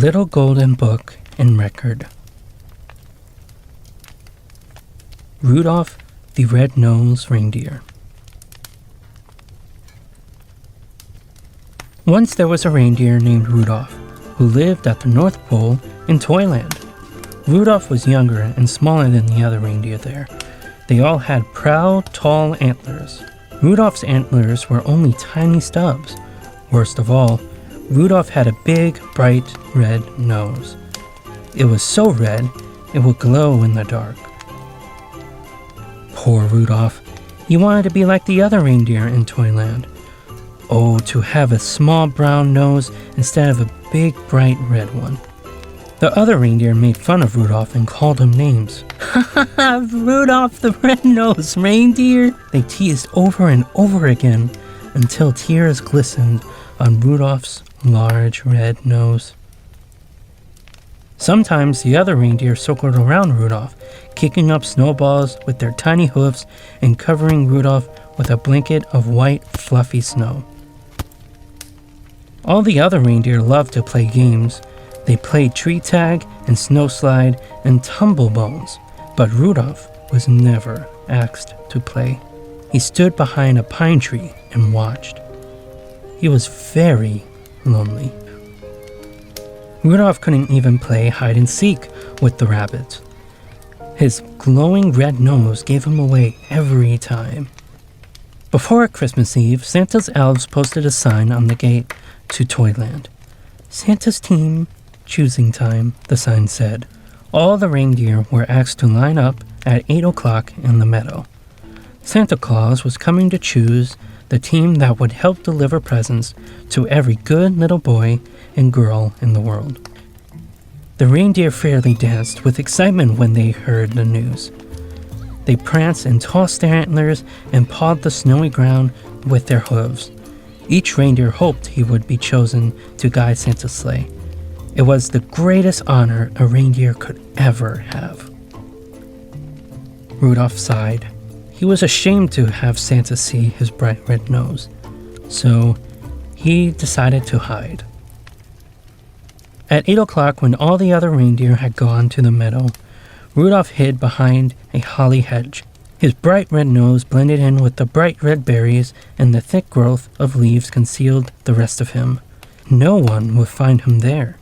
Little Golden Book and Record. Rudolph the Red-Nosed Reindeer. Once there was a reindeer named Rudolph, who lived at the North Pole in Toyland. Rudolph was younger and smaller than the other reindeer there. They all had proud, tall antlers. Rudolph's antlers were only tiny stubs. Worst of all, Rudolph had a big, bright, red nose. It was so red, it would glow in the dark. Poor Rudolph. He wanted to be like the other reindeer in Toyland. Oh, to have a small brown nose instead of a big, bright red one. The other reindeer made fun of Rudolph and called him names. Ha ha ha, Rudolph the Red-Nosed Reindeer! They teased over and over again until tears glistened on Rudolph's large red nose. Sometimes the other reindeer circled around Rudolph, kicking up snowballs with their tiny hooves and covering Rudolph with a blanket of white, fluffy snow. All the other reindeer loved to play games. They played tree tag and snow slide and tumble bones, but Rudolph was never asked to play. He stood behind a pine tree and watched. He was very lonely. Rudolph couldn't even play hide and seek with the rabbits. His glowing red nose gave him away every time. Before Christmas Eve, Santa's elves posted a sign on the gate to Toyland. Santa's team, choosing time, the sign said. All the reindeer were asked to line up at 8 o'clock in the meadow. Santa Claus was coming to choose the team that would help deliver presents to every good little boy and girl in the world. The reindeer fairly danced with excitement when they heard the news. They pranced and tossed their antlers and pawed the snowy ground with their hooves. Each reindeer hoped he would be chosen to guide Santa's sleigh. It was the greatest honor a reindeer could ever have. Rudolph sighed. He was ashamed to have Santa see his bright red nose, so he decided to hide. At 8 o'clock, when all the other reindeer had gone to the meadow, Rudolph hid behind a holly hedge. His bright red nose blended in with the bright red berries, and the thick growth of leaves concealed the rest of him. No one would find him there.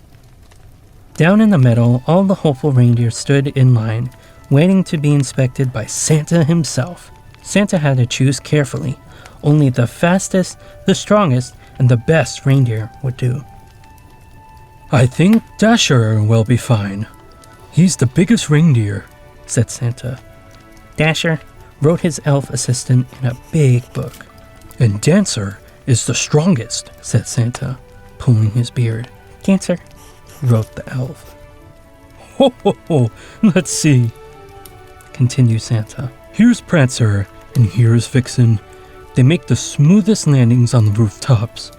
Down in the meadow, all the hopeful reindeer stood in line, waiting to be inspected by Santa himself. Santa had to choose carefully. Only the fastest, the strongest, and the best reindeer would do. I think Dasher will be fine. He's the biggest reindeer, said Santa. Dasher wrote his elf assistant in a big book. And Dancer is the strongest, said Santa, pulling his beard. Dancer, wrote the elf. Ho ho ho, let's see, continued Santa. Here's Prancer, and here's Vixen. They make the smoothest landings on the rooftops.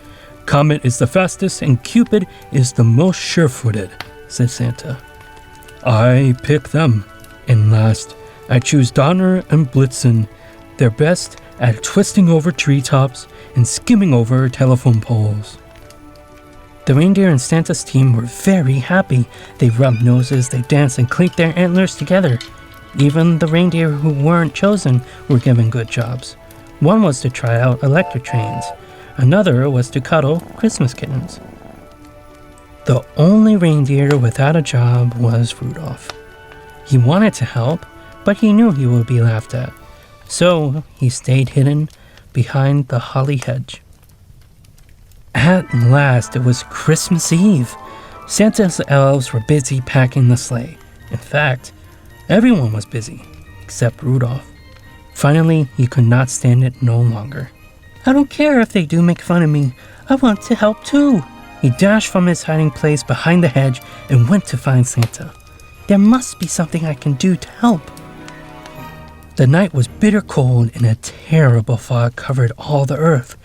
Comet is the fastest, and Cupid is the most sure-footed, said Santa. I pick them. And last, I choose Donner and Blitzen. They're best at twisting over treetops and skimming over telephone poles. The reindeer and Santa's team were very happy. They rubbed noses, they danced, and clinked their antlers together. Even the reindeer who weren't chosen were given good jobs. One was to try out electric trains. Another was to cuddle Christmas kittens. The only reindeer without a job was Rudolph. He wanted to help, but he knew he would be laughed at. So he stayed hidden behind the holly hedge. At last, it was Christmas Eve. Santa's elves were busy packing the sleigh. In fact, everyone was busy, except Rudolph. Finally, he could not stand it no longer. I don't care if they do make fun of me. I want to help too. He dashed from his hiding place behind the hedge and went to find Santa. There must be something I can do to help. The night was bitter cold and a terrible fog covered all the earth.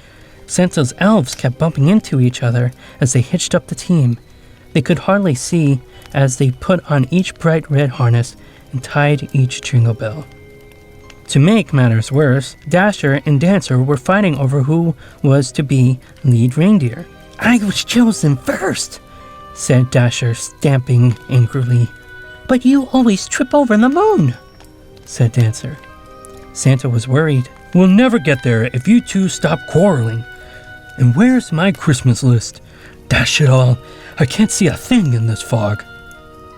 Santa's elves kept bumping into each other as they hitched up the team. They could hardly see as they put on each bright red harness and tied each jingle bell. To make matters worse, Dasher and Dancer were fighting over who was to be lead reindeer. I was chosen first, said Dasher, stamping angrily. But you always trip over the moon, said Dancer. Santa was worried. We'll never get there if you two stop quarreling. And where's my Christmas list? Dash it all, I can't see a thing in this fog.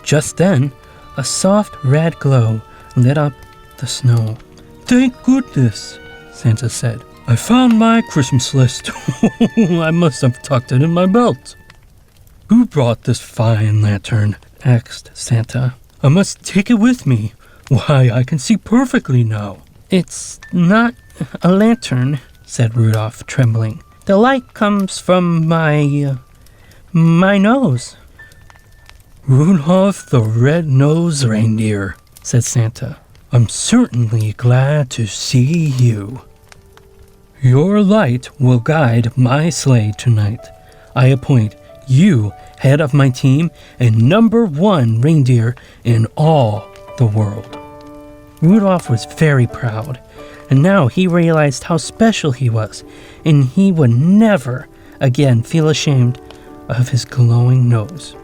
Just then, a soft red glow lit up the snow. Thank goodness, Santa said. I found my Christmas list. I must have tucked it in my belt. Who brought this fine lantern? Asked Santa. I must take it with me. Why, I can see perfectly now. It's not a lantern, said Rudolph, trembling. The light comes from my nose. Rudolph the red-nosed reindeer, said Santa. I'm certainly glad to see you. Your light will guide my sleigh tonight. I appoint you head of my team and #1 reindeer in all the world. Rudolph was very proud, and now he realized how special he was, and he would never again feel ashamed of his glowing nose.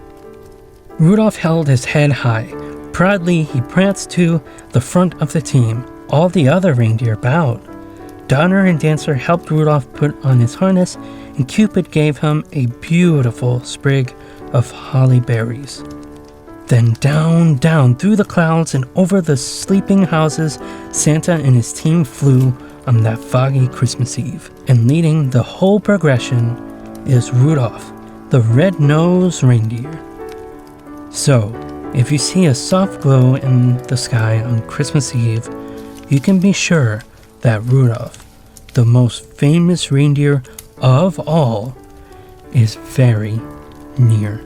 Rudolph held his head high. Proudly, he pranced to the front of the team. All the other reindeer bowed. Donner and Dancer helped Rudolph put on his harness, and Cupid gave him a beautiful sprig of holly berries. Then down, down through the clouds and over the sleeping houses, Santa and his team flew on that foggy Christmas Eve. And leading the whole progression is Rudolph, the red-nosed reindeer. So, if you see a soft glow in the sky on Christmas Eve, you can be sure that Rudolph, the most famous reindeer of all, is very near.